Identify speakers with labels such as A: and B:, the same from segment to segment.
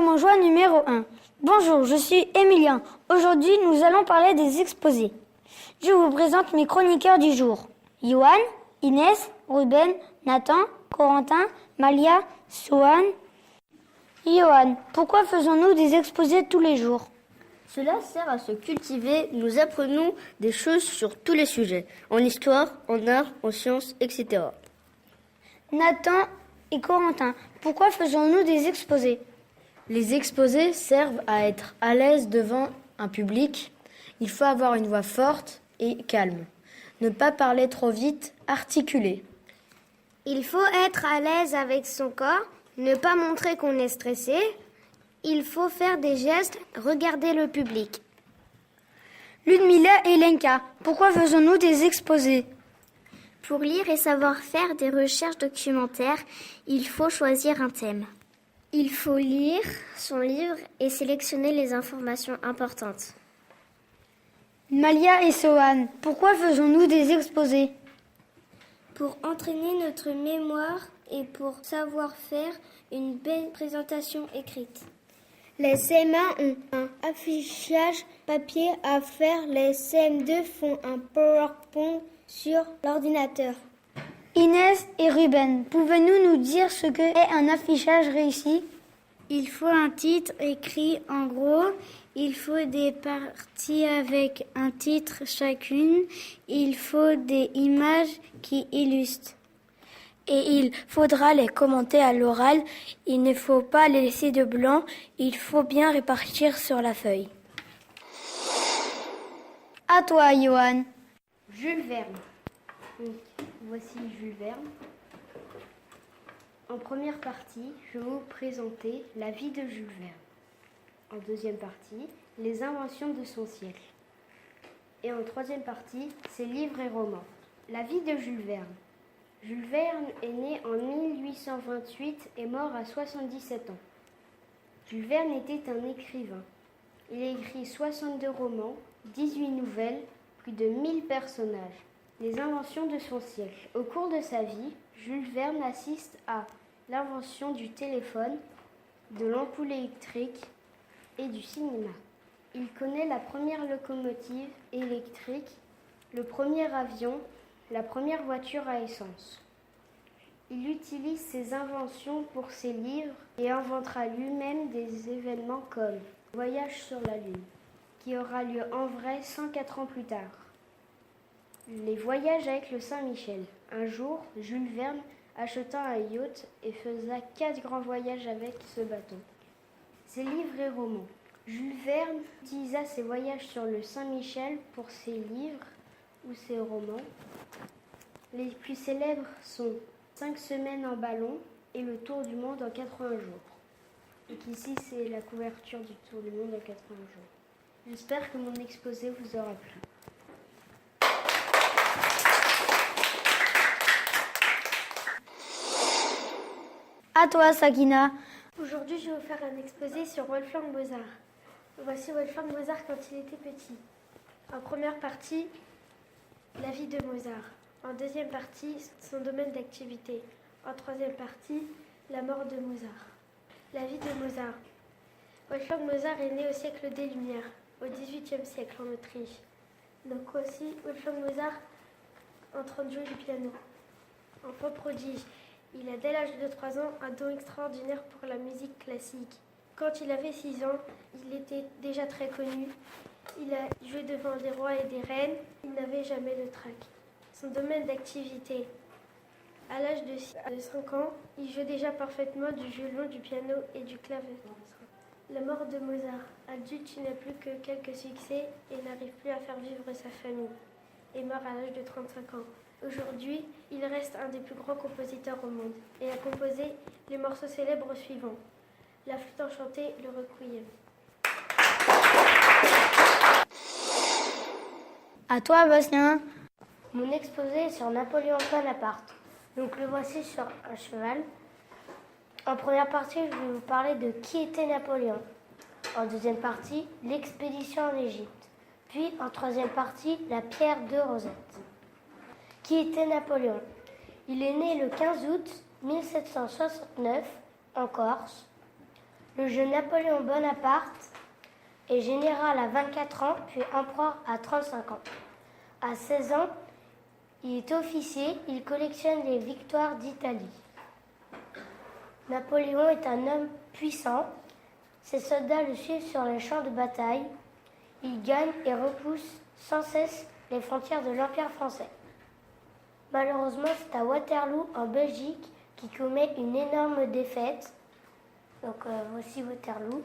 A: mon joie numéro 1. Bonjour, je suis Emilien. Aujourd'hui, nous allons parler des exposés. Je vous présente mes chroniqueurs du jour. Johan, Inès, Ruben, Nathan, Corentin, Malia, Sohan. Johan, pourquoi faisons-nous des exposés tous les jours ?
B: Cela sert à se cultiver. Nous apprenons des choses sur tous les sujets, en histoire, en art, en sciences, etc.
A: Nathan et Corentin, pourquoi faisons-nous des exposés ?
C: Les exposés servent à être à l'aise devant un public. Il faut avoir une voix forte et calme. Ne pas parler trop vite, articuler.
D: Il faut être à l'aise avec son corps, ne pas montrer qu'on est stressé. Il faut faire des gestes, regarder le public.
A: Ludmila et Lenka, pourquoi faisons-nous des exposés ?
D: Pour lire et savoir faire des recherches documentaires, il faut choisir un thème. Il faut lire son livre et sélectionner les informations importantes.
A: Malia et Sohan, pourquoi faisons-nous des exposés ?
D: Pour entraîner notre mémoire et pour savoir faire une belle présentation écrite. Les CM1 ont un affichage papier à faire, les CM2 font un PowerPoint sur l'ordinateur.
A: Inès et Ruben, pouvez-vous nous dire ce qu'est un affichage réussi ?
D: Il faut un titre écrit en gros, il faut des parties avec un titre chacune, il faut des images qui illustrent.
E: Et il faudra les commenter à l'oral, il ne faut pas les laisser de blanc, il faut bien répartir sur la feuille.
A: À toi, Johan.
B: Jules Verne. Donc, voici Jules Verne. En première partie, je vais vous présenter la vie de Jules Verne. En deuxième partie, les inventions de son siècle. Et en troisième partie, ses livres et romans. La vie de Jules Verne. Jules Verne est né en 1828 et mort à 77 ans. Jules Verne était un écrivain. Il a écrit 62 romans, 18 nouvelles, plus de 1000 personnages. Les inventions de son siècle. Au cours de sa vie, Jules Verne assiste à l'invention du téléphone, de l'ampoule électrique et du cinéma. Il connaît la première locomotive électrique, le premier avion, la première voiture à essence. Il utilise ses inventions pour ses livres et inventera lui-même des événements comme Voyage sur la Lune, qui aura lieu en vrai 104 ans plus tard. Les voyages avec le Saint-Michel. Un jour, Jules Verne acheta un yacht et faisait 4 grands voyages avec ce bateau. Ses livres et romans. Jules Verne utilisa ses voyages sur le Saint-Michel pour ses livres ou ses romans. Les plus célèbres sont 5 semaines en ballon et le tour du monde en 80 jours. Donc ici, c'est la couverture du tour du monde en 80 jours. J'espère que mon exposé vous aura plu.
A: À toi, Sakina.
D: Aujourd'hui, je vais vous faire un exposé sur Wolfgang Mozart. Voici Wolfgang Mozart quand il était petit. En première partie, la vie de Mozart. En deuxième partie, son domaine d'activité. En troisième partie, la mort de Mozart. La vie de Mozart. Wolfgang Mozart est né au siècle des Lumières, au XVIIIe siècle en Autriche. Donc aussi, Wolfgang Mozart en train de jouer du piano. Enfant prodige. Il a dès l'âge de 3 ans un don extraordinaire pour la musique classique. Quand il avait 6 ans, il était déjà très connu. Il a joué devant des rois et des reines. Il n'avait jamais de trac. Son domaine d'activité. À l'âge de 5 ans, il jouait déjà parfaitement du violon, du piano et du clavecin. La mort de Mozart. Adulte, il n'a plus que quelques succès et n'arrive plus à faire vivre sa famille. Est mort à l'âge de 35 ans. Aujourd'hui, il reste un des plus grands compositeurs au monde et a composé les morceaux célèbres suivants. La flûte enchantée, le requiem.
A: À toi, Bastien.
B: Mon exposé est sur Napoléon Bonaparte. Donc le voici sur un cheval. En première partie, je vais vous parler de qui était Napoléon. En deuxième partie, l'expédition en Égypte. Puis en troisième partie, la pierre de Rosette. Qui était Napoléon? Il est né le 15 août 1769 en Corse.
D: Le jeune Napoléon Bonaparte est général à 24 ans, puis empereur à 35 ans. À 16 ans, il est officier, il collectionne les victoires d'Italie. Napoléon est un homme puissant. Ses soldats le suivent sur les champs de bataille. Il gagne et repousse sans cesse les frontières de l'Empire français. Malheureusement, c'est à Waterloo, en Belgique, qu'il commet une énorme défaite. Donc voici Waterloo.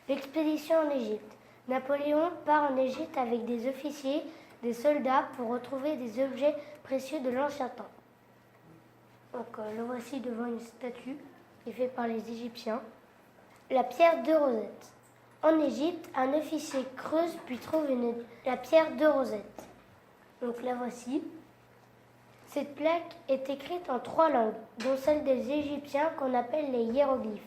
D: L'expédition en Égypte. Napoléon part en Égypte avec des officiers, des soldats pour retrouver des objets précieux de l'ancien temps. Donc le voici devant une statue qui est faite par les Égyptiens. La pierre de Rosette. En Égypte, un officier creuse puis trouve la pierre de Rosette. Donc la voici. Cette plaque est écrite en 3 langues, dont celle des Égyptiens qu'on appelle les hiéroglyphes.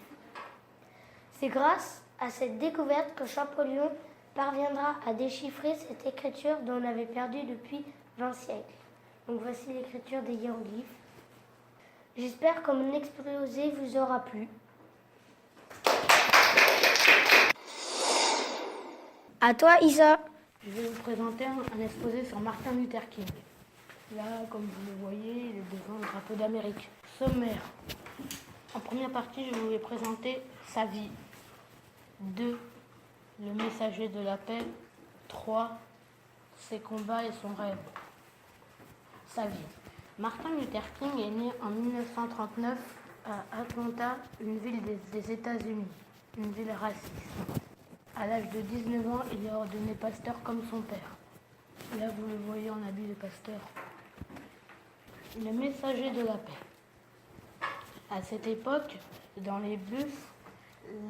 D: C'est grâce à cette découverte que Champollion parviendra à déchiffrer cette écriture dont on avait perdu depuis 20 siècles. Donc voici l'écriture des hiéroglyphes. J'espère que mon exposé vous aura plu.
A: À toi, Isa.
F: Je vais vous présenter un exposé sur Martin Luther King. Là, comme vous le voyez, il est devant le drapeau d'Amérique. Sommaire. En première partie, je vais vous présenter sa vie. 2. Le messager de la paix. 3. Ses combats et son rêve. Sa vie. Martin Luther King est né en 1939 à Atlanta, une ville des États-Unis, une ville raciste. À l'âge de 19 ans, il est ordonné pasteur comme son père. Là, vous le voyez en habit de pasteur. Le messager de la paix. À cette époque, dans les bus,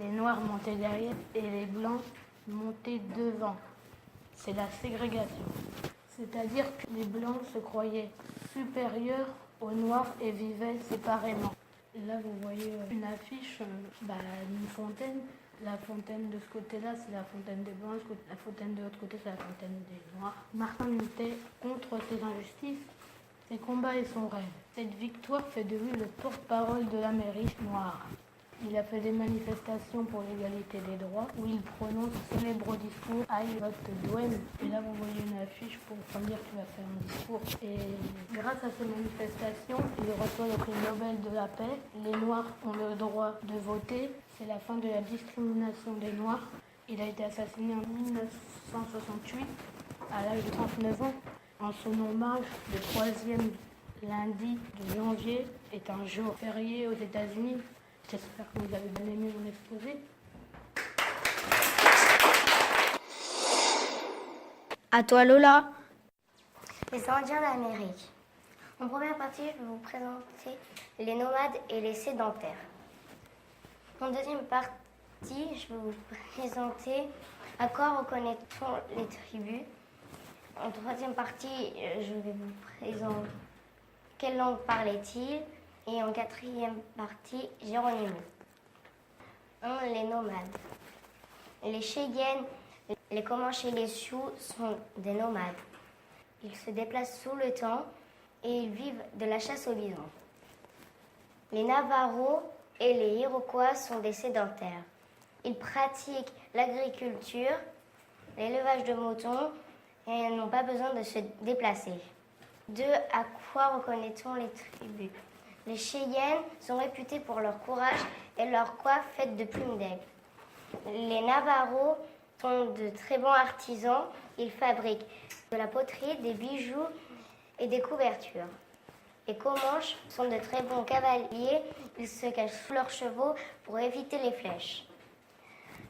F: les Noirs montaient derrière et les Blancs montaient devant. C'est la ségrégation. C'est-à-dire que les Blancs se croyaient supérieurs aux Noirs et vivaient séparément. Là, vous voyez une affiche d'une fontaine. La fontaine de ce côté-là, c'est la fontaine des Blancs. La fontaine de l'autre côté, c'est la fontaine des Noirs. Martin luttait contre ces injustices, ses combats et son rêve. Cette victoire fait de lui le porte-parole de l'Amérique noire. Il a fait des manifestations pour l'égalité des droits où il prononce un célèbre discours « I vote Dwayne ». Et là, vous voyez une affiche pour dire qu'il a fait un discours. Et grâce à ces manifestations, il reçoit le prix Nobel de la paix. Les Noirs ont le droit de voter. C'est la fin de la discrimination des Noirs. Il a été assassiné en 1968 à l'âge de 39 ans. En son hommage, le 3e lundi de janvier est un jour férié aux États-Unis. J'espère que vous avez bien aimé mon exposé.
A: À toi, Lola.
D: Les Indiens d'Amérique. En première partie, je vais vous présenter les nomades et les sédentaires. En deuxième partie, je vais vous présenter à quoi reconnaît-on les tribus. En troisième partie, je vais vous présenter quelle langue parlait-il. Et en quatrième partie, Géronimo. 1. Les nomades. Les Cheyennes, les Comanches et les Sioux sont des nomades. Ils se déplacent sous le temps et ils vivent de la chasse au bison. Les Navajos et les Iroquois sont des sédentaires. Ils pratiquent l'agriculture, l'élevage de moutons et n'ont pas besoin de se déplacer. 2. À quoi reconnaît-on les tribus? Les Cheyennes sont réputés pour leur courage et leur coiffe faite de plumes d'aigle. Les Navajos sont de très bons artisans. Ils fabriquent de la poterie, des bijoux et des couvertures. Les Comanches sont de très bons cavaliers. Ils se cachent sous leurs chevaux pour éviter les flèches.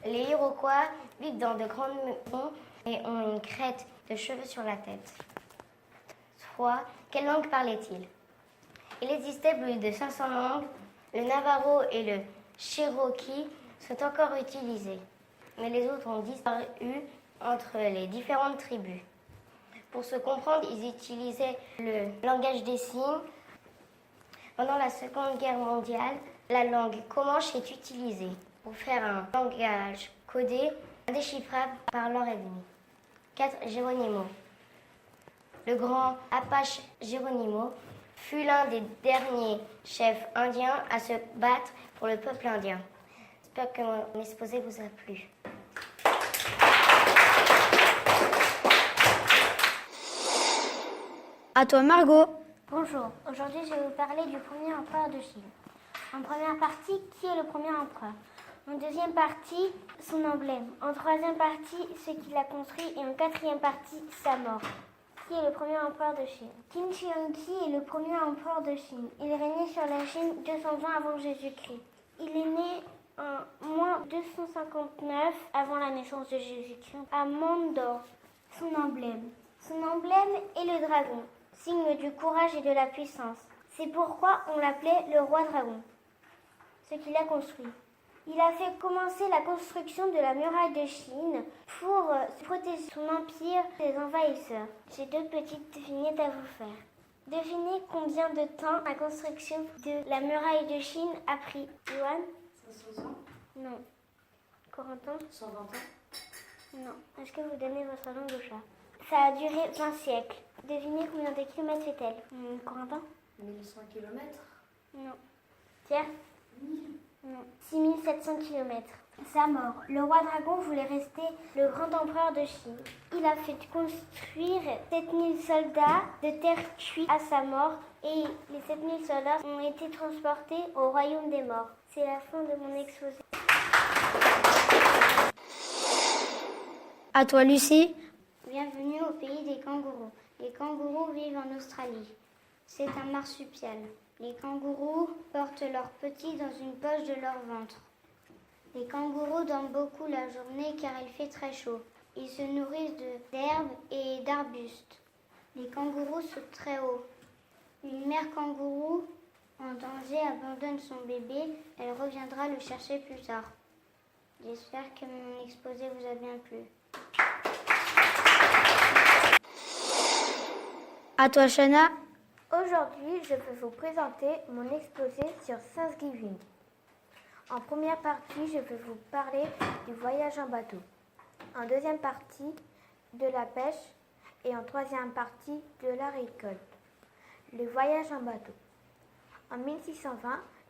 D: Les Iroquois vivent dans de grandes maisons et ont une crête de cheveux sur la tête. 3. Quelle langue parlait-il? Il existait plus de 500 langues. Le Navajo et le Cherokee sont encore utilisés, mais les autres ont disparu entre les différentes tribus. Pour se comprendre, ils utilisaient le langage des signes. Pendant la Seconde Guerre mondiale, la langue Comanche est utilisée pour faire un langage codé, indéchiffrable par leurs ennemis. 4. Géronimo. Le grand Apache Géronimo fut l'un des derniers chefs indiens à se battre pour le peuple indien.
G: J'espère que mon exposé vous a plu.
A: À toi Margot.
H: Bonjour, aujourd'hui je vais vous parler du premier empereur de Chine. En première partie, qui est le premier empereur? En deuxième partie, son emblème. En troisième partie, ce qu'il a construit. Et en quatrième partie, sa mort. Qui est le premier empereur de Chine? Qin Shi Huangdi est le premier empereur de Chine. Il régnait sur la Chine 220 avant Jésus-Christ. Il est né en moins 259 avant la naissance de Jésus-Christ à Mandor. Son emblème. Son emblème est le dragon, signe du courage et de la puissance. C'est pourquoi on l'appelait le roi dragon. Ce qu'il a construit. Il a fait commencer la construction de la muraille de Chine pour protéger son empire des envahisseurs. J'ai 2 petites vignettes à vous faire. Devinez combien de temps la construction de la muraille de Chine a pris. Yuan?
G: 500 ans?
H: Non. Corentin?
G: 120 ans?
H: Non. Est-ce que vous donnez votre langue au chat? Ça a duré 20 siècles. Devinez combien de kilomètres fait-elle? Corentin?
G: 1100 km?
H: Non. Pierre? Non. 6700 km. Sa mort. Le roi dragon voulait rester le grand empereur de Chine. Il a fait construire 7000 soldats de terre cuite à sa mort et les 7000 soldats ont été transportés au royaume des morts. C'est la fin de mon exposé.
A: À toi Lucie.
H: Bienvenue au pays des kangourous. Les kangourous vivent en Australie. C'est un marsupial. Les kangourous portent leurs petits dans une poche de leur ventre. Les kangourous dorment beaucoup la journée car il fait très chaud. Ils se nourrissent d'herbes et d'arbustes. Les kangourous sautent très haut. Une mère kangourou en danger abandonne son bébé. Elle reviendra le chercher plus tard. J'espère que mon exposé vous a bien plu.
A: À toi Shana.
D: Aujourd'hui, je vais vous présenter mon exposé sur Thanksgiving. En première partie, je vais vous parler du voyage en bateau. En deuxième partie, de la pêche. Et en troisième partie, de la récolte. Le voyage en bateau. En 1620,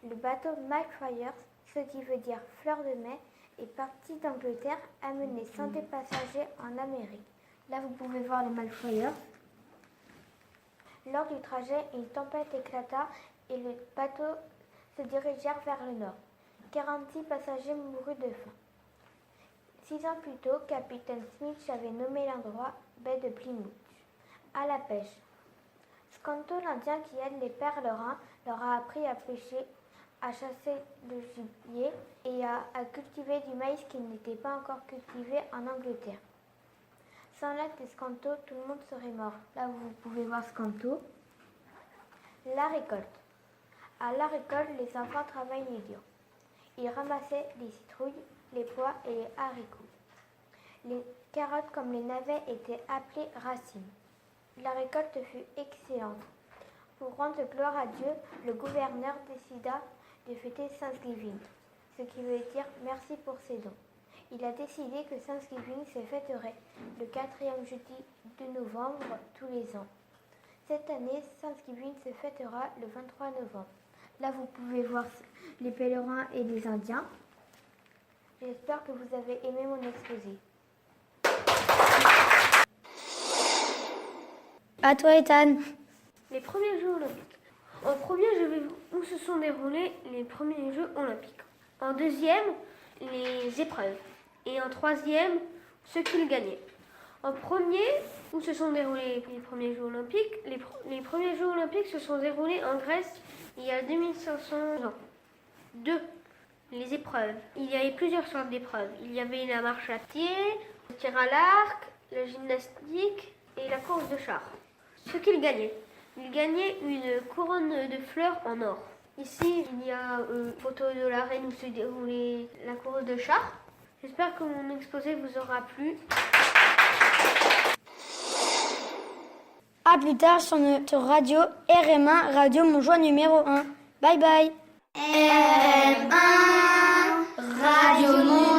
D: le bateau Mayflower, ce qui veut dire fleur de mai, est parti d'Angleterre amener 100 passagers en Amérique. Là, vous pouvez voir les Mayflower. Lors du trajet, une tempête éclata et le bateau se dirigèrent vers le nord. 46 passagers moururent de faim. 6 ans plus tôt, capitaine Smith avait nommé l'endroit baie de Plymouth. À la pêche. Scanto, l'Indien qui aide les pèlerins, leur a appris à pêcher, à chasser le gibier et à cultiver du maïs qui n'était pas encore cultivé en Angleterre. Sans l'aide de Scanto, tout le monde serait mort. Là, vous pouvez voir Scanto. La récolte. À la récolte, les enfants travaillent les dur. Ils ramassaient les citrouilles, les pois et les haricots. Les carottes comme les navets étaient appelées racines. La récolte fut excellente. Pour rendre gloire à Dieu, le gouverneur décida de fêter Thanksgiving, ce qui veut dire merci pour ses dons. Il a décidé que Thanksgiving se fêterait le 4e jeudi de novembre tous les ans. Cette année, Thanksgiving se fêtera le 23 novembre. Là, vous pouvez voir les pèlerins et les Indiens. J'espère que vous avez aimé mon exposé.
A: À toi Ethan.
D: Les premiers Jeux olympiques. En premier, je vais où se sont déroulés les premiers Jeux olympiques. En deuxième, les épreuves. Et en troisième, ce qu'ils gagnaient. En premier, où se sont déroulés les premiers Jeux olympiques, les premiers Jeux olympiques se sont déroulés en Grèce il y a 2500 ans. 2. Les épreuves. Il y avait plusieurs sortes d'épreuves. Il y avait la marche à pied, le tir à l'arc, la gymnastique et la course de char. Ce qu'ils gagnaient. Ils gagnaient une couronne de fleurs en or. Ici, il y a une photo de la reine où se déroulait la course de char. J'espère que mon exposé vous aura plu.
A: À plus tard sur notre radio RM1, Radio Montjoie numéro 1. Bye bye.
E: RM1, Radio Montjoie.